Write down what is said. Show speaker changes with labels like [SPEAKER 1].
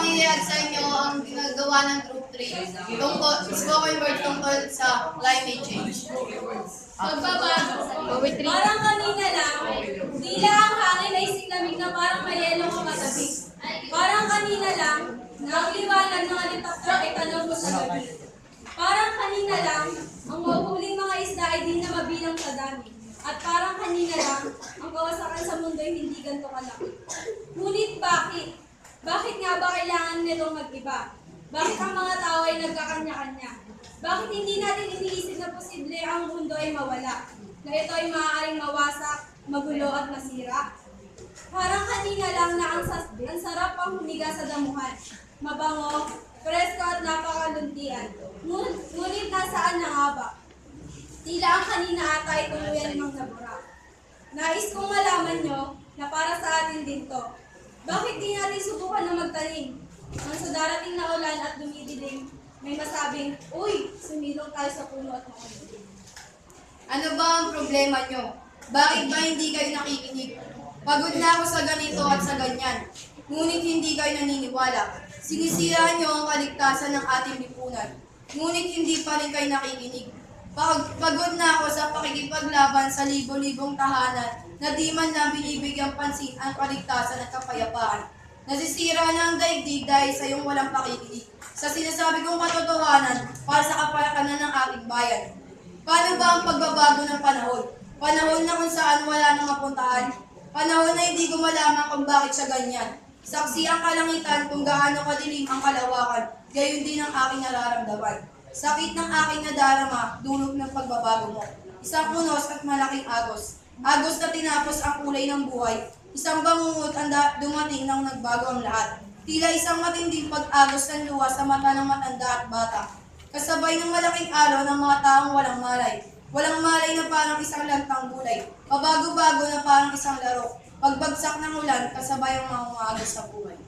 [SPEAKER 1] ipangihayag sa inyo ang ginagawa ng Group 3 spoken word tungkol sa climate change.
[SPEAKER 2] Magbabago. Parang kanina lang, tila ang hangin ay sinamig na parang may yelo ang katabi. Parang kanina lang, na ang liwanag ng alitaktak ay tanong mo sa gabi. Parang kanina lang, ang mahuhuling mga isda ay di na mabilang sa dami. At parang kanina lang, ang kawasakan sa mundo ay hindi ganito kalaki. Ngunit bakit? Bakit nga ba kailangan nitong mag-iba? Bakit ang mga tao ay nagkakanya-kanya? Bakit hindi natin iniisip na posible ang mundo ay mawala? Na ito ay maaaring mawasak, magulo at masira? Parang kanina lang na ang sarap ang humiga sa damuhan. Mabango, presko at napakaluntian. Ngunit nasaan na nga ba? Tila ang kanina ata ay tuluyan ng nabura. Nais kong malaman nyo na para sa atin din to. Bakit di natin subukan na magtanim? Nang sa darating na ulan at dumidilim, may masabing, uy, sumilong tayo sa puno at makulit.
[SPEAKER 1] Ano ba ang problema nyo? Bakit ba hindi kayo nakikinig? Pagod na ako sa ganito at sa ganyan. Ngunit hindi kayo naniniwala. Sinisira nyo ang kaligtasan ng ating lipunan. Ngunit hindi pa rin kayo nakikinig. Pagod na ako sa pakikipaglaban sa libo-libong tahanan na di man lang binibigyang pansin ang kaligtasan at kapayapaan. Nasisira na ang daigdig dahil sa iyong walang pakikinig. Sa sinasabi kong katotohanan para sa kapayapaan ng ating bayan. Paano ba ang pagbabago ng panahon? Panahon na kung saan wala nang mapuntahan. Panahon na hindi ko malaman kung bakit siya ganyan. Saksi ang kalangitan kung gaano kadilim ang kalawakan, gayon din ang aking nararamdaman. Sakit ng aking nadarama, dulot ng pagbabago mo. Isang unos at malaking agos. Agos na tinapos ang kulay ng buhay. Isang bangungot ang dumating nang nagbago ang lahat. Tila isang matinding pag-agos ng luha sa mata ng matanda at bata. Kasabay ng malaking alo ng mga taong walang malay. Walang malay na parang isang lantang gulay. Pabago-bago na parang isang laro. Pagbagsak ng ulan, kasabay ang mga umaagos sa buhay.